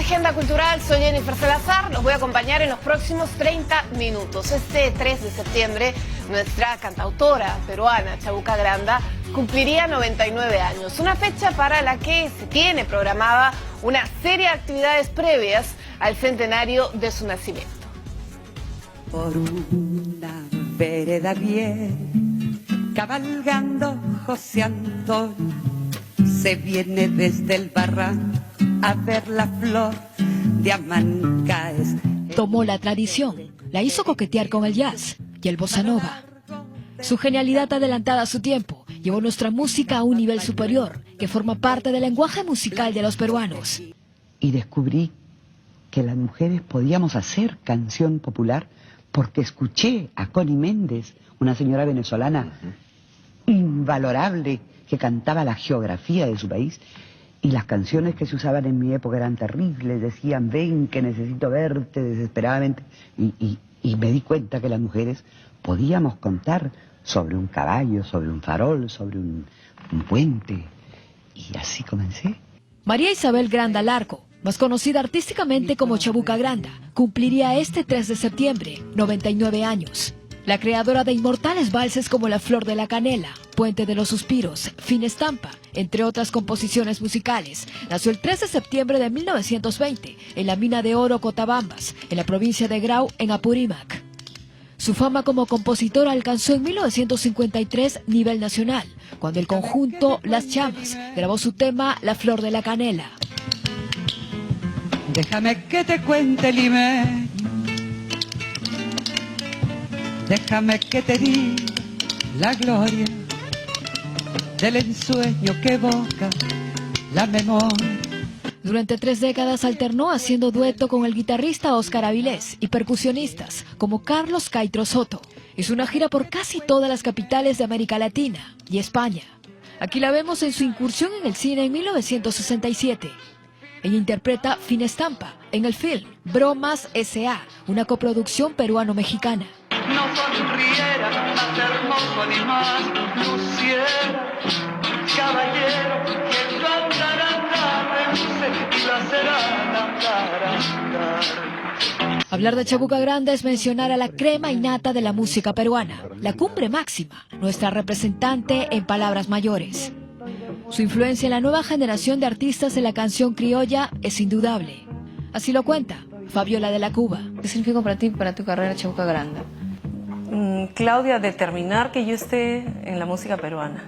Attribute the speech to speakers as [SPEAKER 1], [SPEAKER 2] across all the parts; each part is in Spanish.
[SPEAKER 1] Agenda Cultural, soy Jennifer Salazar, los voy a acompañar en los próximos 30 minutos. Este 3 de septiembre, nuestra cantautora peruana, Chabuca Granda, cumpliría 99 años, una fecha para la que se tiene programada una serie de actividades previas al centenario de su nacimiento.
[SPEAKER 2] Por una vereda bien, cabalgando José Antonio, se viene desde el barranco a ver la flor de Amancaes.
[SPEAKER 3] Tomó la tradición, la hizo coquetear con el jazz y el bossa nova. Su genialidad adelantada a su tiempo llevó nuestra música a un nivel superior que forma parte del lenguaje musical de los peruanos.
[SPEAKER 4] Y descubrí que las mujeres podíamos hacer canción popular porque escuché a Connie Méndez, una señora venezolana invalorable que cantaba la geografía de su país. Y las canciones que se usaban en mi época eran terribles, decían, ven que necesito verte desesperadamente. Y me di cuenta que las mujeres podíamos contar sobre un caballo, sobre un farol, sobre un puente. Y así comencé.
[SPEAKER 3] María Isabel Granda Larco, más conocida artísticamente como Chabuca Granda, cumpliría este 3 de septiembre 99 años. La creadora de inmortales valses como La Flor de la Canela, Puente de los Suspiros, Fin Estampa, entre otras composiciones musicales, nació el 3 de septiembre de 1920 en la mina de oro Cotabambas, en la provincia de Grau, en Apurímac. Su fama como compositora alcanzó en 1953 nivel nacional, cuando el conjunto Las Chamas grabó su tema La Flor de la Canela.
[SPEAKER 2] Déjame que te cuente, limeño, déjame que te diga la gloria del ensueño que evoca la memoria.
[SPEAKER 3] Durante 3 décadas alternó haciendo dueto con el guitarrista Óscar Avilés y percusionistas como Carlos Caitro Soto. Hizo una gira por casi todas las capitales de América Latina y España. Aquí la vemos en su incursión en el cine en 1967. Ella interpreta Fin Estampa en el film Bromas S.A., una coproducción peruano-mexicana.
[SPEAKER 5] No sonriera, más hermoso ni más luciera, caballero, que yo andara andar, reluce y la será andar.
[SPEAKER 3] Hablar de Chabuca Granda es mencionar a la crema innata de la música peruana, la cumbre máxima, nuestra representante en palabras mayores. Su influencia en la nueva generación de artistas de la canción criolla es indudable. Así lo cuenta Fabiola de la Cuba.
[SPEAKER 6] ¿Qué significa para ti, para tu carrera, Chabuca Granda?
[SPEAKER 7] Claudia, determinar que yo esté en la música peruana,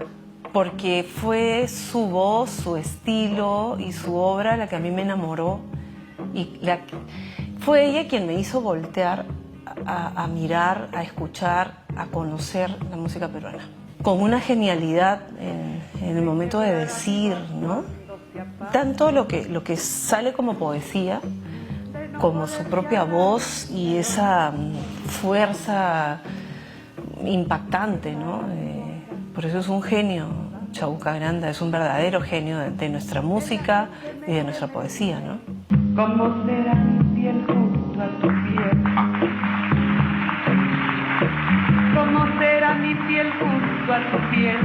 [SPEAKER 7] porque fue su voz, su estilo y su obra la que a mí me enamoró, y fue ella quien me hizo voltear a mirar, a escuchar, a conocer la música peruana, con una genialidad en el momento de decir, ¿no? Tanto lo que sale como poesía, como su propia voz y esa fuerza impactante, ¿no? Por eso es un genio, Chabuca Granda, es un verdadero genio de nuestra música y de nuestra poesía, ¿no?
[SPEAKER 5] ¿Cómo será mi piel junto a tu piel? ¿Cómo será mi piel junto a tu piel?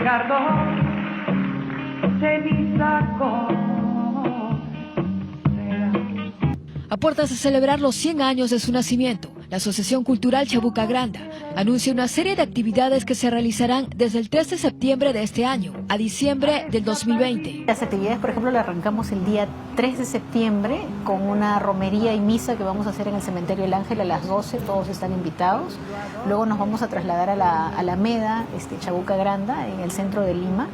[SPEAKER 5] Cardón, ceniza, ¿cómo será?
[SPEAKER 3] A puertas de celebrar los 100 años de su nacimiento, la Asociación Cultural Chabuca Granda anuncia una serie de actividades que se realizarán desde el 3 de septiembre de este año a diciembre del 2020.
[SPEAKER 8] Las actividades, por ejemplo, las arrancamos el día 3 de septiembre con una romería y misa que vamos a hacer en el Cementerio del Ángel a las 12, todos están invitados. Luego nos vamos a trasladar a la Alameda, Chabuca Granda, en el centro de Lima,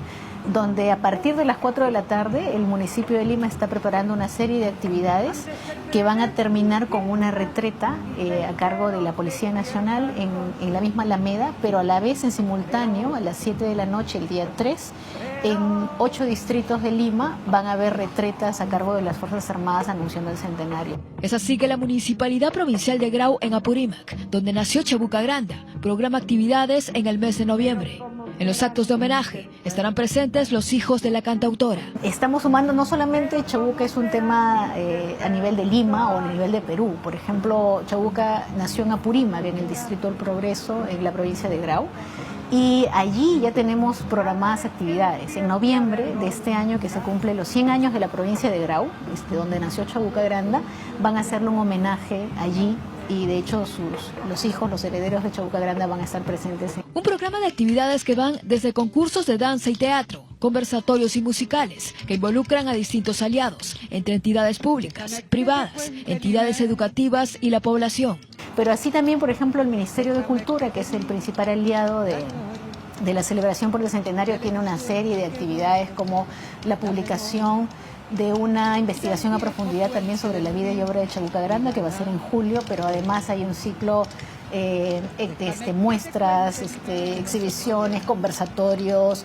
[SPEAKER 8] donde a partir de las 4 de la tarde el municipio de Lima está preparando una serie de actividades que van a terminar con una retreta a cargo de la Policía Nacional en la misma Alameda, pero a la vez en simultáneo a las 7 de la noche el día 3, en 8 distritos de Lima van a haber retretas a cargo de las Fuerzas Armadas anunciando el centenario.
[SPEAKER 3] Es así que la Municipalidad Provincial de Grau, en Apurímac, donde nació Chabuca Granda, programa actividades en el mes de noviembre. En los actos de homenaje estarán presentes los hijos de la cantautora.
[SPEAKER 8] Estamos sumando no solamente Chabuca es un tema a nivel de Lima o a nivel de Perú. Por ejemplo, Chabuca nació en Apurímac, en el distrito del Progreso, en la provincia de Grau. Y allí ya tenemos programadas actividades. En noviembre de este año, que se cumple los 100 años de la provincia de Grau, donde nació Chabuca Granda, van a hacerle un homenaje allí. Y de hecho los hijos, los herederos de Chabuca Granda van a estar presentes.
[SPEAKER 3] Un programa de actividades que van desde concursos de danza y teatro, conversatorios y musicales, que involucran a distintos aliados, entre entidades públicas, privadas, entidades educativas y la población.
[SPEAKER 8] Pero así también, por ejemplo, el Ministerio de Cultura, que es el principal aliado de la celebración por el centenario, tiene una serie de actividades como la publicación de una investigación a profundidad también sobre la vida y obra de Chabuca Granda, que va a ser en julio, pero además hay un ciclo muestras, exhibiciones, conversatorios,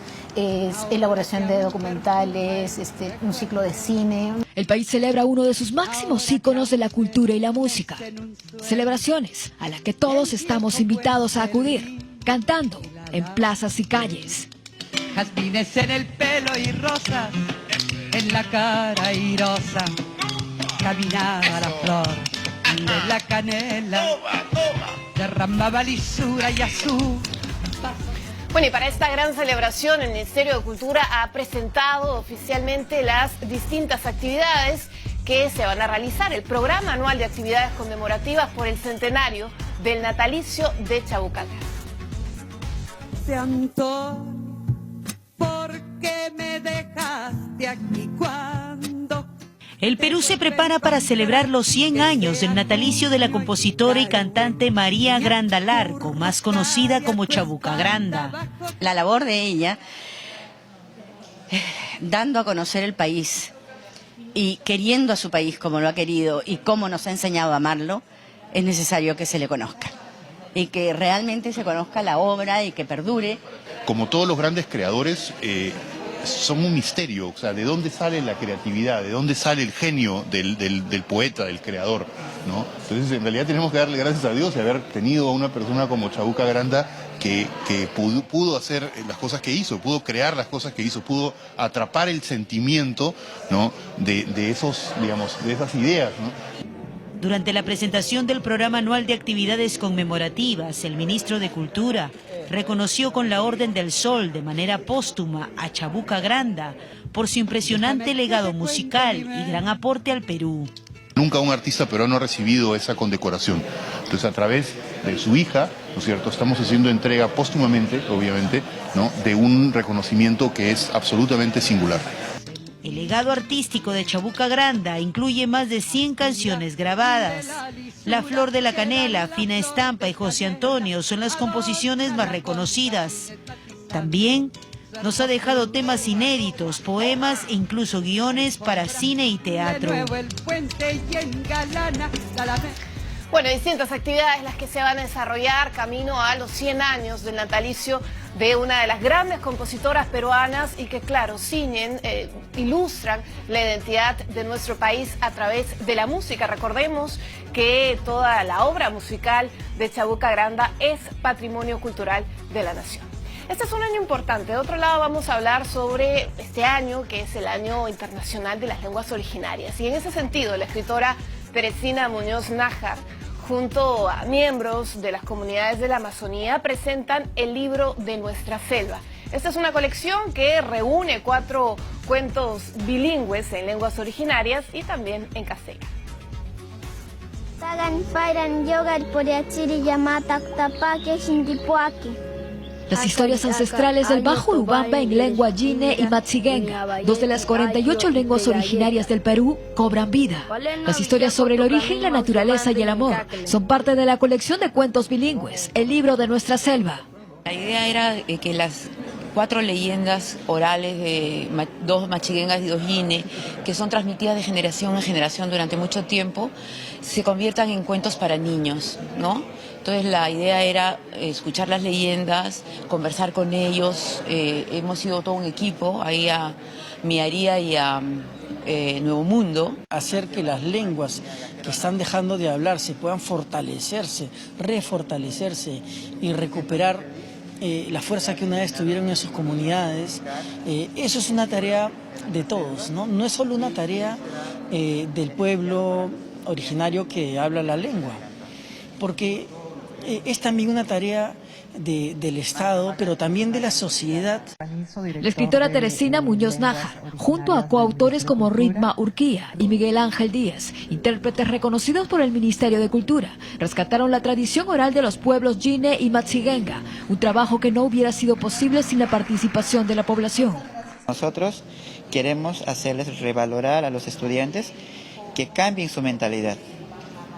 [SPEAKER 8] elaboración de documentales, un ciclo de cine.
[SPEAKER 3] El país celebra uno de sus máximos íconos de la cultura y la música. Celebraciones a las que todos estamos invitados a acudir, cantando en plazas y calles.
[SPEAKER 2] Jazmines en el pelo y rosas en la cara airosa, caminaba la flor de la canela, derramaba lisura y azul.
[SPEAKER 1] Bueno, y para esta gran celebración, el Ministerio de Cultura ha presentado oficialmente las distintas actividades que se van a realizar. El programa anual de actividades conmemorativas por el centenario del natalicio de Chabuca
[SPEAKER 2] Granda. ¿Por qué me dejaste aquí cuando?
[SPEAKER 9] El Perú se prepara para celebrar los 100 años del natalicio de la compositora y cantante María Granda Larco, más conocida como Chabuca Granda.
[SPEAKER 10] La labor de ella, dando a conocer el país y queriendo a su país como lo ha querido y como nos ha enseñado a amarlo, es necesario que se le conozca y que realmente se conozca la obra y que perdure.
[SPEAKER 11] Como todos los grandes creadores, son un misterio, o sea, ¿de dónde sale la creatividad? ¿De dónde sale el genio del poeta, del creador? ¿No? Entonces, en realidad tenemos que darle gracias a Dios de haber tenido a una persona como Chabuca Granda que pudo hacer las cosas que hizo, pudo crear las cosas que hizo, pudo atrapar el sentimiento, ¿no? de esos, digamos, de esas ideas, ¿no?
[SPEAKER 9] Durante la presentación del programa anual de actividades conmemorativas, el ministro de Cultura reconoció con la Orden del Sol de manera póstuma a Chabuca Granda por su impresionante legado musical y gran aporte al Perú.
[SPEAKER 11] Nunca un artista peruano ha recibido esa condecoración. Entonces, a través de su hija, ¿no es cierto?, estamos haciendo entrega póstumamente, obviamente, ¿no?, de un reconocimiento que es absolutamente singular.
[SPEAKER 9] El legado artístico de Chabuca Granda incluye más de 100 canciones grabadas. La Flor de la Canela, Fina Estampa y José Antonio son las composiciones más reconocidas. También nos ha dejado temas inéditos, poemas e incluso guiones para cine y teatro.
[SPEAKER 1] Bueno, distintas actividades las que se van a desarrollar camino a los 100 años del natalicio de una de las grandes compositoras peruanas y que, claro, ciñen, ilustran la identidad de nuestro país a través de la música. Recordemos que toda la obra musical de Chabuca Granda es patrimonio cultural de la nación. Este es un año importante. De otro lado vamos a hablar sobre este año, que es el Año Internacional de las Lenguas Originarias. Y en ese sentido, la escritora Teresina Muñoz Nájar, junto a miembros de las comunidades de la Amazonía, presentan el libro de Nuestra Selva. Esta es una colección que reúne 4 cuentos bilingües en lenguas originarias y también en castellano.
[SPEAKER 3] Las historias ancestrales del Bajo Urubamba en lengua Yine y Matsigenga, 2 de las 48 lenguas originarias del Perú, cobran vida. Las historias sobre el origen, la naturaleza y el amor son parte de la colección de cuentos bilingües, el libro de Nuestra Selva.
[SPEAKER 6] La idea era que las 4 leyendas orales de 2 machigengas y 2 yine, que son transmitidas de generación en generación durante mucho tiempo, se conviertan en cuentos para niños, ¿no? Entonces la idea era escuchar las leyendas, conversar con ellos. Hemos sido todo un equipo, ahí a Miaría y a Nuevo Mundo.
[SPEAKER 12] Hacer que las lenguas que están dejando de hablarse puedan fortalecerse, refortalecerse y recuperar la fuerza que una vez tuvieron en sus comunidades. Eso es una tarea de todos, ¿no? No es solo una tarea del pueblo originario que habla la lengua, porque es también una tarea del Estado, pero también de la sociedad.
[SPEAKER 3] La escritora Teresina Muñoz Nájar, junto a coautores como Ritma Urquía y Miguel Ángel Díaz, intérpretes reconocidos por el Ministerio de Cultura, rescataron la tradición oral de los pueblos Yine y Matsigenga, un trabajo que no hubiera sido posible sin la participación de la población.
[SPEAKER 13] Nosotros queremos hacerles revalorar a los estudiantes que cambien su mentalidad,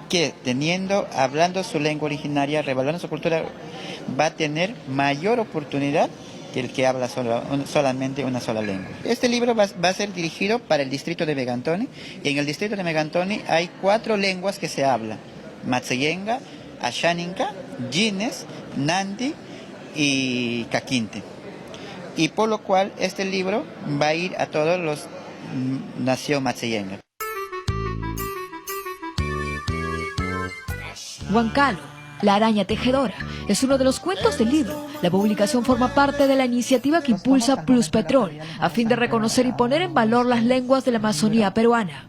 [SPEAKER 13] que hablando su lengua originaria, revalorando su cultura, va a tener mayor oportunidad que el que habla solamente una sola lengua. Este libro va a ser dirigido para el distrito de Megantoni, y en el distrito de Megantoni hay 4 lenguas que se hablan: Matseyenga, Ashaninka, Yines, Nandi y Caquinte. Y por lo cual este libro va a ir a todos los nación Matseyenga.
[SPEAKER 3] Huancalo, la araña tejedora, es uno de los cuentos del libro. La publicación forma parte de la iniciativa que impulsa Plus Petrol, a fin de reconocer y poner en valor las lenguas de la Amazonía peruana.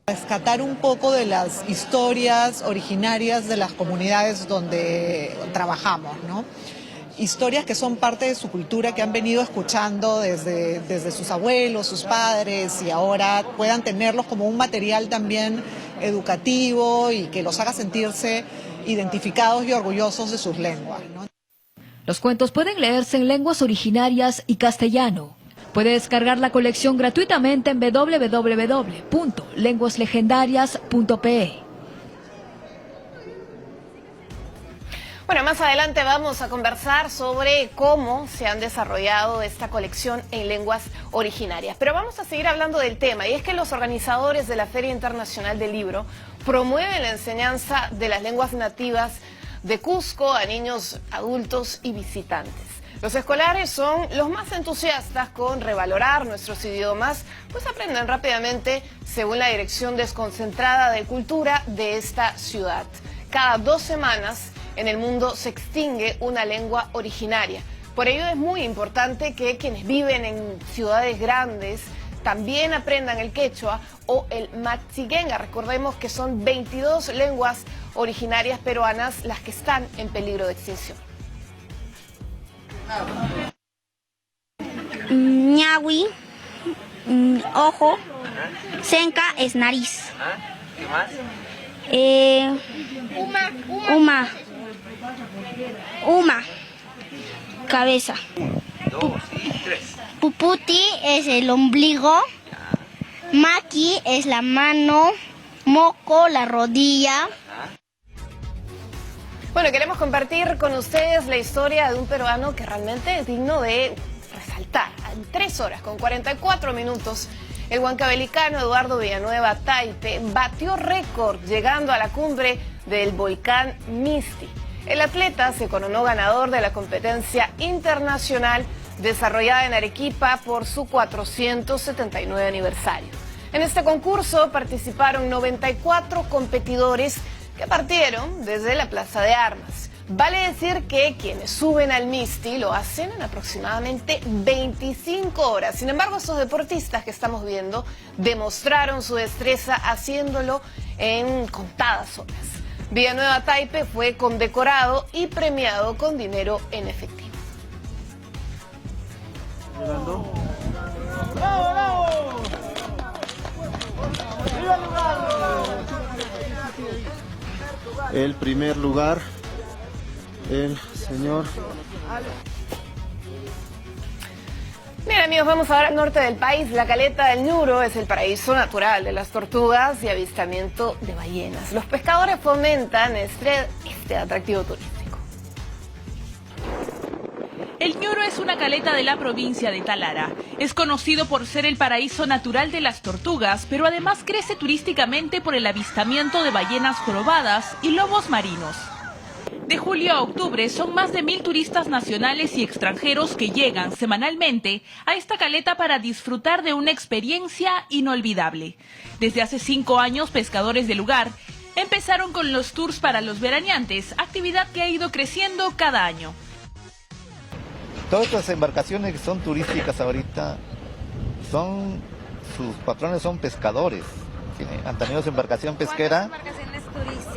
[SPEAKER 14] Rescatar un poco de las historias originarias de las comunidades donde trabajamos, ¿no? Historias que son parte de su cultura, que han venido escuchando desde sus abuelos, sus padres, y ahora puedan tenerlos como un material también educativo y que los haga sentirse identificados y orgullosos de sus lenguas, ¿no?
[SPEAKER 3] Los cuentos pueden leerse en lenguas originarias y castellano. Puede descargar la colección gratuitamente en www.lenguaslegendarias.pe.
[SPEAKER 1] Bueno, más adelante vamos a conversar sobre cómo se han desarrollado esta colección en lenguas originarias. Pero vamos a seguir hablando del tema, y es que los organizadores de la Feria Internacional del Libro promueven la enseñanza de las lenguas nativas de Cusco a niños, adultos y visitantes. Los escolares son los más entusiastas con revalorar nuestros idiomas, pues aprenden rápidamente según la Dirección Desconcentrada de Cultura de esta ciudad. Cada 2 semanas en el mundo se extingue una lengua originaria. Por ello es muy importante que quienes viven en ciudades grandes también aprendan el quechua o el matsigenga. Recordemos que son 22 lenguas originarias peruanas las que están en peligro de extinción.
[SPEAKER 15] Ñawi, ojo. Senka es nariz.
[SPEAKER 16] ¿Qué más?
[SPEAKER 15] Uma, cabeza.
[SPEAKER 16] 2 y 3.
[SPEAKER 15] Puputi es el ombligo. Maki es la mano. Moco, la rodilla.
[SPEAKER 1] Bueno, queremos compartir con ustedes la historia de un peruano que realmente es digno de resaltar. En 3 horas con 44 minutos, el huancabelicano Eduardo Villanueva Taipe batió récord llegando a la cumbre del volcán Misti. El atleta se coronó ganador de la competencia internacional desarrollada en Arequipa por su 479 aniversario. En este concurso participaron 94 competidores que partieron desde la Plaza de Armas. Vale decir que quienes suben al Misti lo hacen en aproximadamente 25 horas. Sin embargo, estos deportistas que estamos viendo demostraron su destreza haciéndolo en contadas horas. Villanueva Taipe fue condecorado y premiado con dinero en efectivo.
[SPEAKER 17] El primer lugar, el señor.
[SPEAKER 1] Bien, amigos, vamos ahora al norte del país. La caleta del Ñuro es el paraíso natural de las tortugas y avistamiento de ballenas. Los pescadores fomentan este atractivo turístico.
[SPEAKER 18] El Ñuro es una caleta de la provincia de Talara. Es conocido por ser el paraíso natural de las tortugas, pero además crece turísticamente por el avistamiento de ballenas jorobadas y lobos marinos. De julio a octubre son más de 1000 turistas nacionales y extranjeros que llegan semanalmente a esta caleta para disfrutar de una experiencia inolvidable. Desde hace 5 años, pescadores del lugar empezaron con los tours para los veraneantes, actividad que ha ido creciendo cada año.
[SPEAKER 19] Todas estas embarcaciones que son turísticas ahorita, sus patrones son pescadores. Han tenido su embarcación pesquera.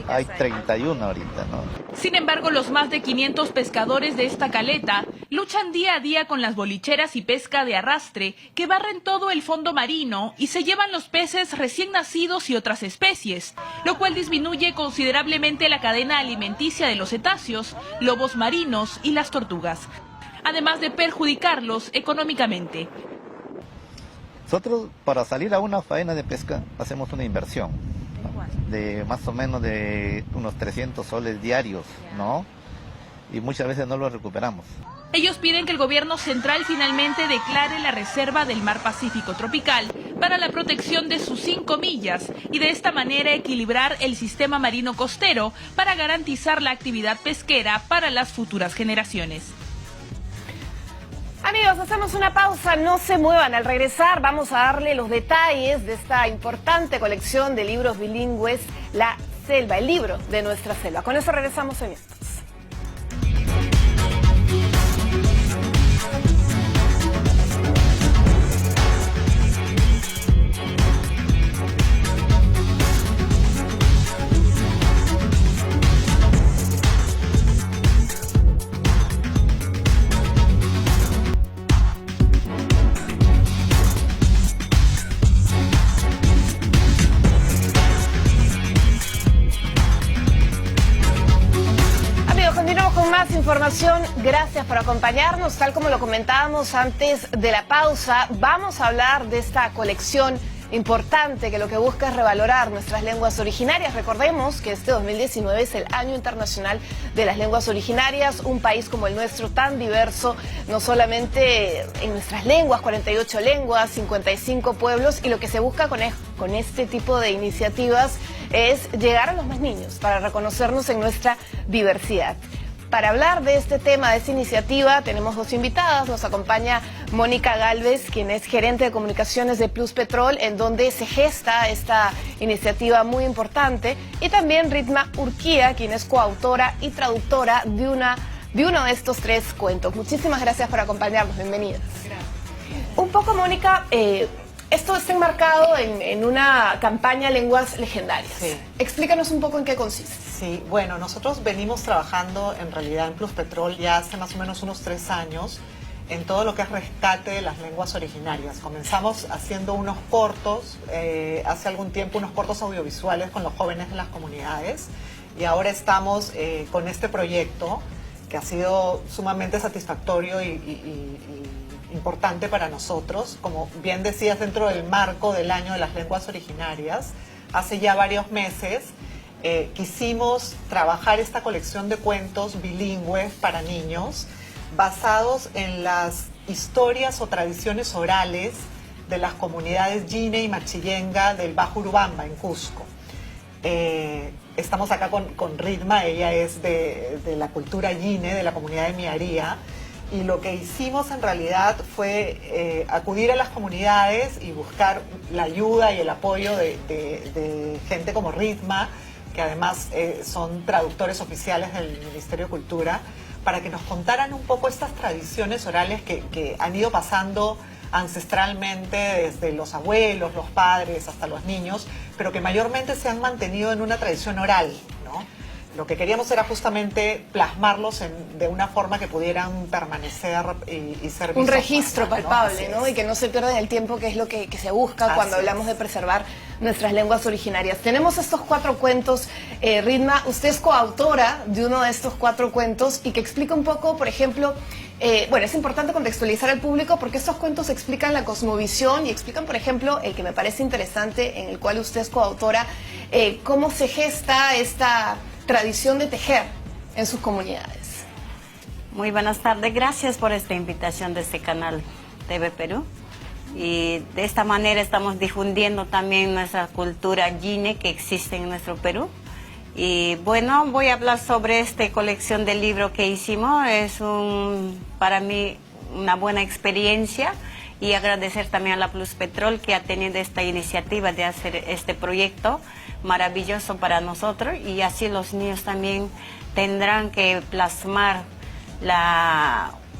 [SPEAKER 19] Hay 31 ahorita, ¿no?
[SPEAKER 18] Sin embargo, los más de 500 pescadores de esta caleta luchan día a día con las bolicheras y pesca de arrastre que barren todo el fondo marino y se llevan los peces recién nacidos y otras especies, lo cual disminuye considerablemente la cadena alimenticia de los cetáceos, lobos marinos y las tortugas, además de perjudicarlos económicamente.
[SPEAKER 19] Nosotros, para salir a una faena de pesca, hacemos una inversión, ¿no? De más o menos de unos 300 soles diarios, ¿no? Y muchas veces no lo recuperamos.
[SPEAKER 18] Ellos piden que el gobierno central finalmente declare la reserva del mar Pacífico tropical para la protección de sus 5 millas y de esta manera equilibrar el sistema marino costero para garantizar la actividad pesquera para las futuras generaciones.
[SPEAKER 1] Amigos, hacemos una pausa, no se muevan. Al regresar vamos a darle los detalles de esta importante colección de libros bilingües, La Selva, el libro de nuestra selva. Con eso regresamos en estos. Información, gracias por acompañarnos. Tal como lo comentábamos antes de la pausa, vamos a hablar de esta colección importante que lo que busca es revalorar nuestras lenguas originarias. Recordemos que este 2019 es el Año Internacional de las Lenguas Originarias, un país como el nuestro tan diverso, no solamente en nuestras lenguas, 48 lenguas, 55 pueblos, y lo que se busca con este tipo de iniciativas es llegar a los más niños para reconocernos en nuestra diversidad. Para hablar de este tema, de esta iniciativa, tenemos dos invitadas. Nos acompaña Mónica Galvez, quien es gerente de comunicaciones de Pluspetrol, en donde se gesta esta iniciativa muy importante. Y también Ritma Urquía, quien es coautora y traductora de uno de estos 3 cuentos. Muchísimas gracias por acompañarnos. Bienvenidas. Un poco, Mónica, esto está enmarcado en una campaña Lenguas Legendarias.
[SPEAKER 14] Sí.
[SPEAKER 1] Explícanos un poco en qué consiste.
[SPEAKER 14] Sí, bueno, nosotros venimos trabajando en realidad en Pluspetrol ya hace más o menos unos 3 años en todo lo que es rescate de las lenguas originarias. Comenzamos haciendo unos cortos, hace algún tiempo unos cortos audiovisuales con los jóvenes de las comunidades, y ahora estamos con este proyecto que ha sido sumamente satisfactorio y importante para nosotros. Como bien decías, dentro del marco del Año de las Lenguas Originarias, hace ya varios meses quisimos trabajar esta colección de cuentos bilingües para niños basados en las historias o tradiciones orales de las comunidades Yine y Machillenga del Bajo Urubamba, en Cusco. Estamos acá con Ritma, ella es de la cultura Yine, de la comunidad de Miaría, y lo que hicimos en realidad fue acudir a las comunidades y buscar la ayuda y el apoyo de gente como Ritma, que además son traductores oficiales del Ministerio de Cultura, para que nos contaran un poco estas tradiciones orales que han ido pasando ancestralmente desde los abuelos, los padres, hasta los niños, pero que mayormente se han mantenido en una tradición oral, ¿no? Lo que queríamos era justamente plasmarlos de una forma que pudieran permanecer y ser
[SPEAKER 1] un registro palpable, ¿no? Y que no se pierda en el tiempo, que es lo que se busca cuando hablamos de preservar nuestras lenguas originarias. Tenemos estos 4 cuentos. Ritma, usted es coautora de uno de estos 4 cuentos y que explica un poco, por ejemplo, bueno, es importante contextualizar al público porque estos cuentos explican la cosmovisión y explican, por ejemplo, el que me parece interesante, en el cual usted es coautora, cómo se gesta esta tradición de tejer en sus comunidades.
[SPEAKER 20] Muy buenas tardes, gracias por esta invitación de este canal TV Perú. Y de esta manera estamos difundiendo también nuestra cultura Yine que existe en nuestro Perú. Y bueno, voy a hablar sobre esta colección de libros que hicimos. Es para mí una buena experiencia, y agradecer también a la Pluspetrol que ha tenido esta iniciativa de hacer este proyecto maravilloso para nosotros, y así los niños también tendrán que plasmar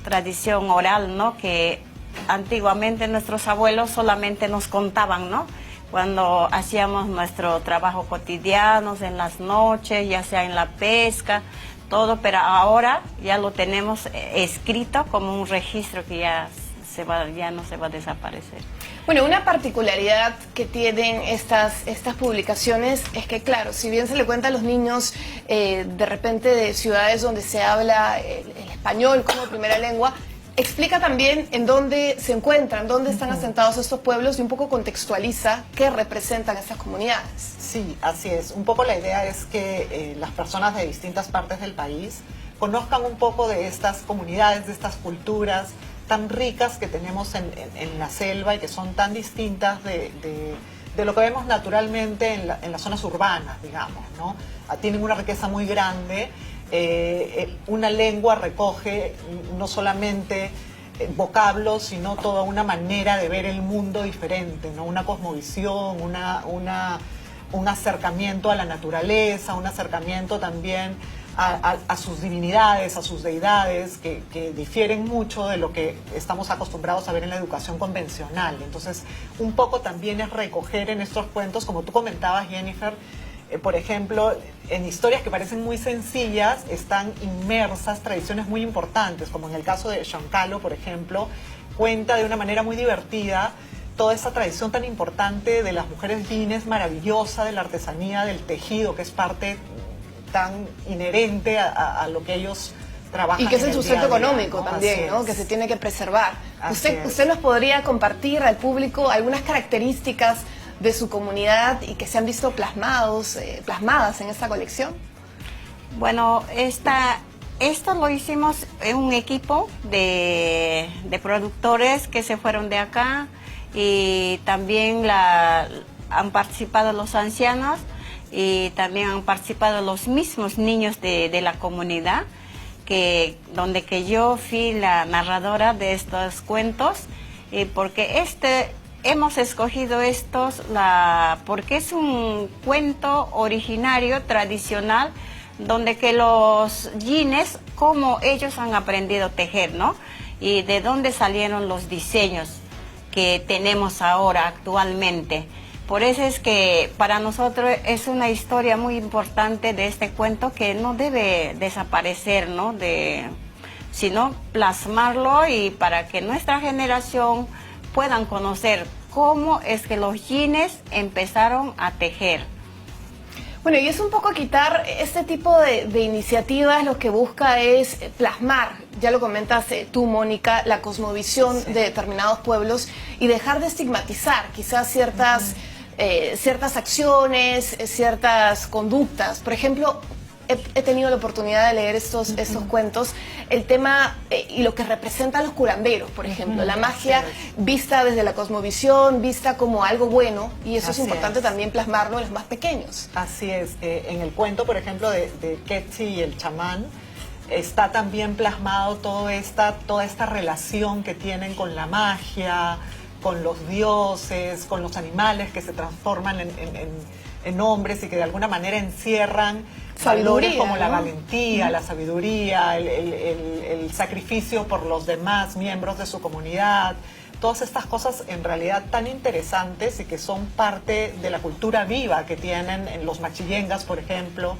[SPEAKER 20] tradición oral, ¿no? Que antiguamente nuestros abuelos solamente nos contaban, ¿no? Cuando hacíamos nuestro trabajo cotidiano en las noches, ya sea en la pesca, todo, pero ahora ya lo tenemos escrito como un registro que ya no se va a desaparecer.
[SPEAKER 1] Bueno, una particularidad que tienen estas publicaciones es que, claro, si bien se le cuenta a los niños de repente de ciudades donde se habla el español como primera lengua, explica también en dónde se encuentran, dónde están asentados estos pueblos y un poco contextualiza qué representan estas comunidades.
[SPEAKER 14] Sí, así es. Un poco la idea es que las personas de distintas partes del país conozcan un poco de estas comunidades, de estas culturas tan ricas que tenemos en la selva y que son tan distintas de lo que vemos naturalmente en las zonas urbanas, digamos, ¿no? Tienen una riqueza muy grande. Una lengua recoge no solamente vocablos, sino toda una manera de ver el mundo diferente, ¿no? Una cosmovisión, un acercamiento a la naturaleza, un acercamiento también a sus divinidades, a sus deidades, que difieren mucho de lo que estamos acostumbrados a ver en la educación convencional. Entonces, un poco también es recoger en estos cuentos, como tú comentabas, Jennifer, por ejemplo, en historias que parecen muy sencillas, están inmersas tradiciones muy importantes, como en el caso de Xoncalo, por ejemplo, cuenta de una manera muy divertida toda esa tradición tan importante de las mujeres vines, maravillosa, de la artesanía, del tejido, que es parte tan inherente a lo que ellos trabajan.
[SPEAKER 1] Y que es el sustento económico,
[SPEAKER 14] ¿no?
[SPEAKER 1] también, ¿no? Que se tiene que preservar.
[SPEAKER 14] Así
[SPEAKER 1] ¿Usted nos podría compartir al público algunas características de su comunidad y que se han visto plasmadas en esta colección?
[SPEAKER 20] Bueno, esto lo hicimos en un equipo de productores que se fueron de acá y también han participado los ancianos y también han participado los mismos niños de la comunidad, donde yo fui la narradora de estos cuentos, porque hemos escogido estos porque es un cuento originario, tradicional, donde que los yines, cómo ellos han aprendido a tejer, ¿no? Y de dónde salieron los diseños que tenemos ahora actualmente. Por eso es que para nosotros es una historia muy importante de este cuento que no debe desaparecer, ¿no? Sino plasmarlo y para que nuestra generación puedan conocer cómo es que los yines empezaron a tejer.
[SPEAKER 1] Bueno, y es un poco quitar este tipo de iniciativas, lo que busca es plasmar, ya lo comentas tú, Mónica, la cosmovisión de determinados pueblos y dejar de estigmatizar quizás ciertas acciones, ciertas conductas. Por ejemplo, he tenido la oportunidad de leer estos cuentos, el tema y lo que representan los curanderos, por ejemplo, la magia vista desde la cosmovisión, vista como algo bueno, y eso es importante también plasmarlo en los más pequeños.
[SPEAKER 14] Así es, en el cuento, por ejemplo, de Ketsi y el chamán, está también plasmado toda esta relación que tienen con la magia, con los dioses, con los animales que se transforman en hombres y que de alguna manera encierran valores como la valentía, la sabiduría, el sacrificio por los demás miembros de su comunidad. Todas estas cosas en realidad tan interesantes y que son parte de la cultura viva que tienen en los machillengas, por ejemplo,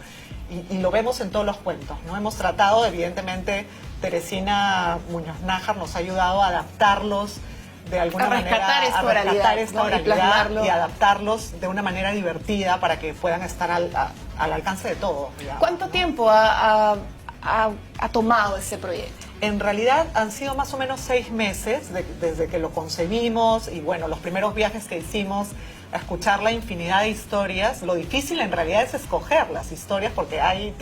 [SPEAKER 14] y lo vemos en todos los cuentos, ¿no? Hemos tratado, evidentemente, Teresina Muñoz Nájar nos ha ayudado a adaptarlos de alguna manera, a rescatar esta oralidad y adaptarlos de una manera divertida para que puedan estar al alcance de todos.
[SPEAKER 1] ¿Cuánto tiempo ha tomado este proyecto?
[SPEAKER 14] En realidad han sido más o menos 6 meses desde que lo concebimos y bueno, los primeros viajes que hicimos a escuchar la infinidad de historias. Lo difícil en realidad es escoger las historias porque hay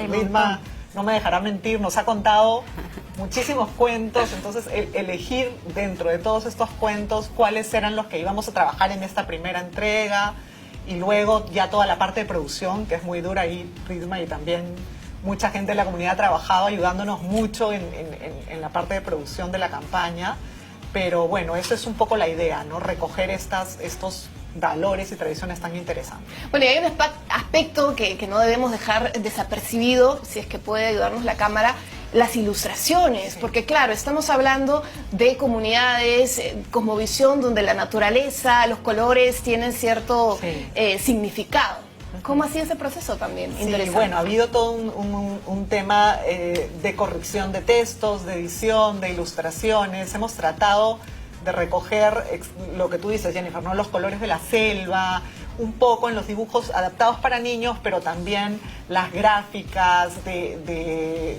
[SPEAKER 14] Ritma no me dejará mentir, nos ha contado muchísimos cuentos, entonces elegir dentro de todos estos cuentos cuáles eran los que íbamos a trabajar en esta primera entrega y luego ya toda la parte de producción, que es muy dura, y Ritma y también mucha gente de la comunidad ha trabajado ayudándonos mucho en la parte de producción de la campaña, pero bueno, eso es un poco la idea, ¿no? Recoger estos valores y tradiciones tan interesantes.
[SPEAKER 1] Bueno, y hay un aspecto que no debemos dejar desapercibido, si es que puede ayudarnos la cámara, las ilustraciones, porque claro, estamos hablando de comunidades, cosmovisión donde la naturaleza, los colores tienen cierto significado. ¿Cómo ha sido ese proceso también?
[SPEAKER 14] Sí,
[SPEAKER 1] interesante.
[SPEAKER 14] bueno, ha habido todo un tema de corrección de textos, de edición, de ilustraciones. Hemos tratado de recoger lo que tú dices, Jennifer, ¿no? Los colores de la selva, un poco en los dibujos adaptados para niños, pero también las gráficas que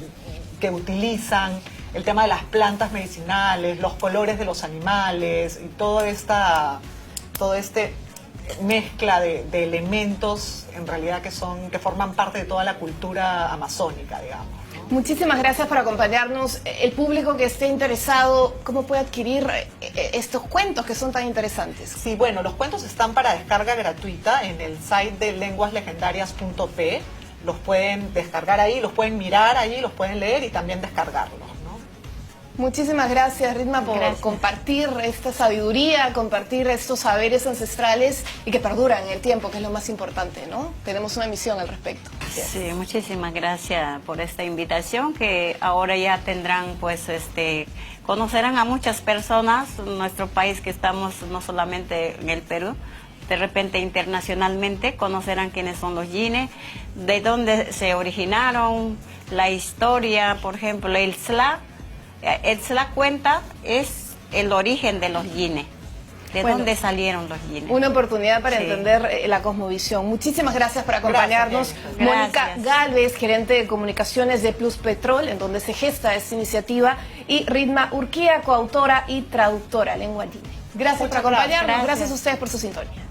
[SPEAKER 14] utilizan, el tema de las plantas medicinales, los colores de los animales y todo este mezcla de elementos en realidad que forman parte de toda la cultura amazónica, digamos.
[SPEAKER 1] Muchísimas gracias por acompañarnos. El público que esté interesado, ¿cómo puede adquirir estos cuentos que son tan interesantes?
[SPEAKER 14] Sí, bueno, los cuentos están para descarga gratuita en el site de lenguaslegendarias.p. Los pueden descargar ahí, los pueden mirar ahí, los pueden leer y también descargarlos.
[SPEAKER 1] Muchísimas gracias, Ritma, por compartir esta sabiduría, compartir estos saberes ancestrales y que perduran en el tiempo, que es lo más importante, ¿no? Tenemos una misión al respecto.
[SPEAKER 20] Sí, muchísimas gracias por esta invitación, que ahora ya tendrán, pues, conocerán a muchas personas en nuestro país, que estamos no solamente en el Perú, de repente internacionalmente, conocerán quiénes son los yine, de dónde se originaron, la historia, por ejemplo, el SLA. El SLA cuenta es el origen de los yine, de dónde salieron los yine.
[SPEAKER 1] Una oportunidad para entender la cosmovisión. Muchísimas gracias por acompañarnos.
[SPEAKER 20] Gracias.
[SPEAKER 1] Mónica Galvez, gerente de comunicaciones de Plus Petrol, en donde se gesta esta iniciativa, y Ritma Urquía, coautora y traductora lengua yine. Gracias por acompañarnos, gracias a ustedes por su sintonía.